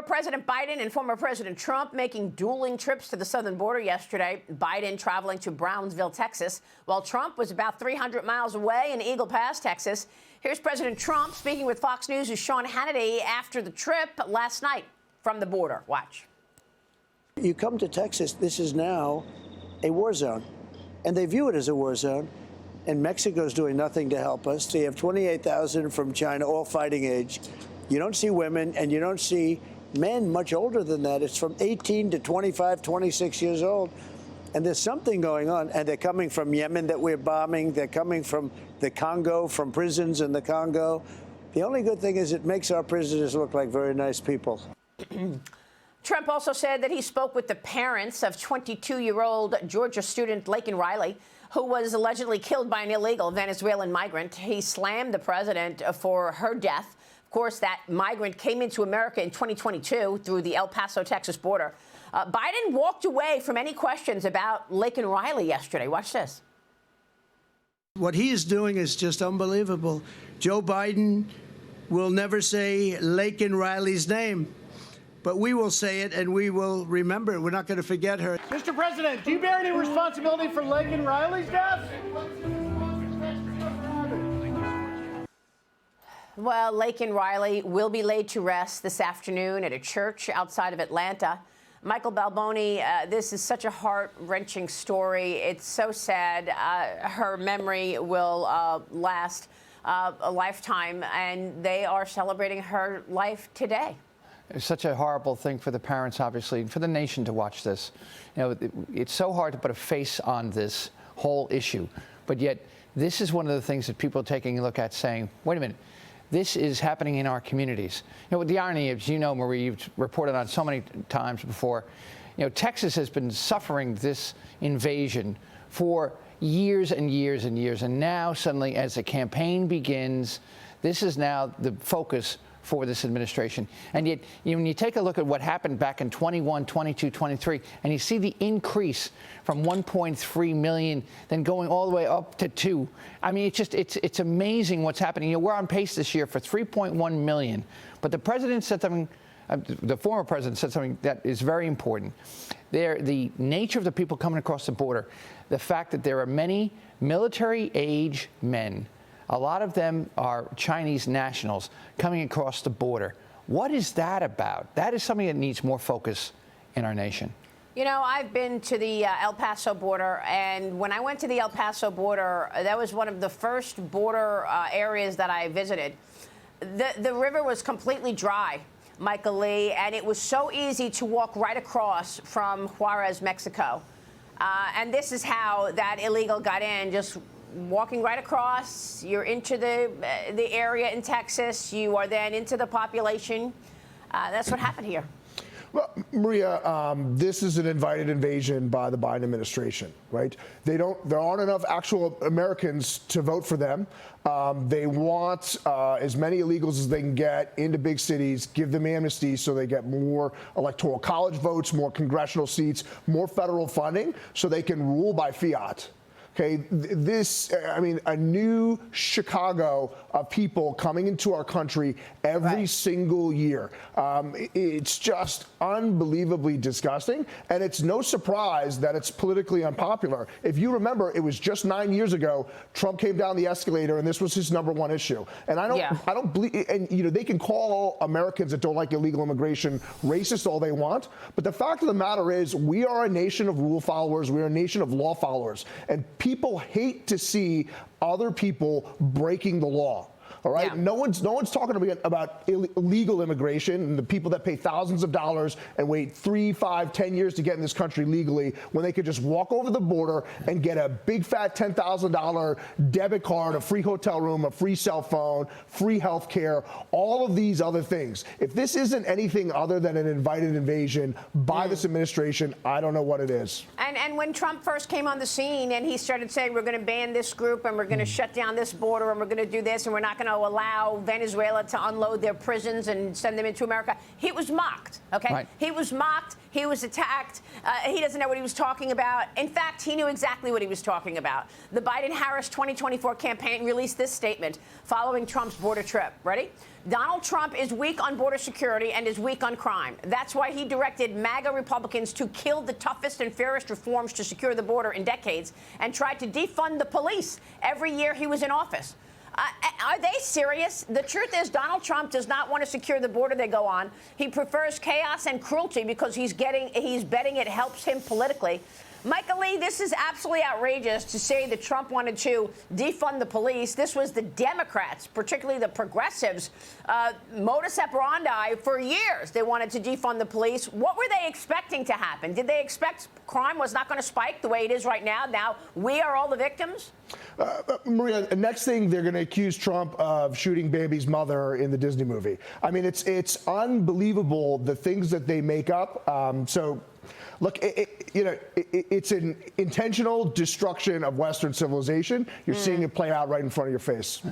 Former President Biden and former President Trump making dueling trips to the southern border yesterday. Biden traveling to Brownsville, Texas, while Trump was about 300 miles away in Eagle Pass, Texas. Here's President Trump speaking with Fox News' Sean Hannity after the trip last night from the border. Watch. You come to Texas, this is now a war zone, and they view it as a war zone. And Mexico's doing nothing to help us. They have 28,000 from China, all fighting age. You don't see women, and you don't see men much older than that. It's from 18 to 25, 26 years old. And there's something going on. And they're coming from Yemen that we're bombing. They're coming from the Congo, from prisons in the Congo. The only good thing is it makes our prisoners look like very nice people. Trump also said that he spoke with the parents of 22-year-old Georgia student Laken Riley, who was allegedly killed by an illegal Venezuelan migrant. He slammed the president for her death. Of course, that migrant came into America in 2022 through the El Paso, Texas border. Biden walked away from any questions about Laken Riley yesterday. Watch this. What he is doing is just unbelievable. Joe Biden will never say Laken Riley's name, but we will say it and we will remember it. We're not going to forget her. Mr. President, do you bear any responsibility for Laken Riley's death? Well, Laken Riley will be laid to rest this afternoon at a church outside of Atlanta. Michael Balboni, this is such a heart-wrenching story. It's so sad. Her memory will last a lifetime, and they are celebrating her life today. It's such a horrible thing for the parents, obviously, and for the nation to watch this. You know, it's so hard to put a face on this whole issue, but yet this is one of the things that people are taking a look at saying, wait a minute, this is happening in our communities. You know, the irony is, you know, Marie, you've reported on so many times before, you know, Texas has been suffering this invasion for years and years and years, and now suddenly as the campaign begins, this is now the focus for this administration. And yet, when you take a look at what happened back in 21, 22, 23, and you see the increase from 1.3 million, then going all the way up to 2. I mean, it's amazing what's happening. You know, we're on pace this year for 3.1 million. But the president said something, the former president said something that is very important. The nature of the people coming across the border, the fact that there are many military-age men. A lot of them are Chinese nationals coming across the border. What is that about? That is something that needs more focus in our nation. You know, I've been to the El Paso border, and when I went to the El Paso border, that was one of the first border areas that I visited. The river was completely dry, Michael Lee, and it was so easy to walk right across from Juarez, Mexico. And this is how that illegal got in, just walking right across. You're into the area in Texas. You are then into the population. That's what happened here. Well, Maria, this is an invited invasion by the Biden administration, right? There aren't enough actual Americans to vote for them. They want as many illegals as they can get into big cities, give them amnesty so they get more electoral college votes, more congressional seats, more federal funding so they can rule by fiat. Okay, a new Chicago of people coming into our country every single year. It's just unbelievably disgusting, and it's no surprise that it's politically unpopular. If you remember, it was just 9 years ago, Trump came down the escalator, and this was his #1 issue. And I don't believe, and you know, they can call Americans that don't like illegal immigration racist all they want, but the fact of the matter is, we are a nation of rule followers. We are a nation of law followers, and people hate to see other people breaking the law. All right. Yeah. No one's talking about illegal immigration and the people that pay thousands of dollars and wait 3, 5, 10 years to get in this country legally when they could just walk over the border and get a big fat $10,000 debit card, a free hotel room, a free cell phone, free health care, all of these other things. If this isn't anything other than an invited invasion by this administration, I don't know what it is. And when Trump first came on the scene and he started saying we're going to ban this group and we're going to shut down this border and we're going to do this and we're not going to allow Venezuela to unload their prisons and send them into America. He was mocked, okay? Right. He was mocked. He was attacked. He doesn't know what he was talking about. In fact, he knew exactly what he was talking about. The Biden-Harris 2024 campaign released this statement following Trump's border trip. Ready? Donald Trump is weak on border security and is weak on crime. That's why he directed MAGA Republicans to kill the toughest and fairest reforms to secure the border in decades and tried to defund the police every year he was in office. Are they serious? The truth is Donald Trump does not want to secure the border, they go on. He prefers chaos and cruelty because he's betting it helps him politically. Michael Lee, this is absolutely outrageous to say that Trump wanted to defund the police. This was the Democrats, particularly the progressives, modus operandi for years. They wanted to defund the police. What were they expecting to happen? Did they expect crime was not going to spike the way it is right now? Now we are all the victims? Maria, next thing, they're going to accuse Trump of shooting baby's mother in the Disney movie. I mean, it's unbelievable the things that they make up. Look, it's an intentional destruction of Western civilization. You're seeing it play out right in front of your face.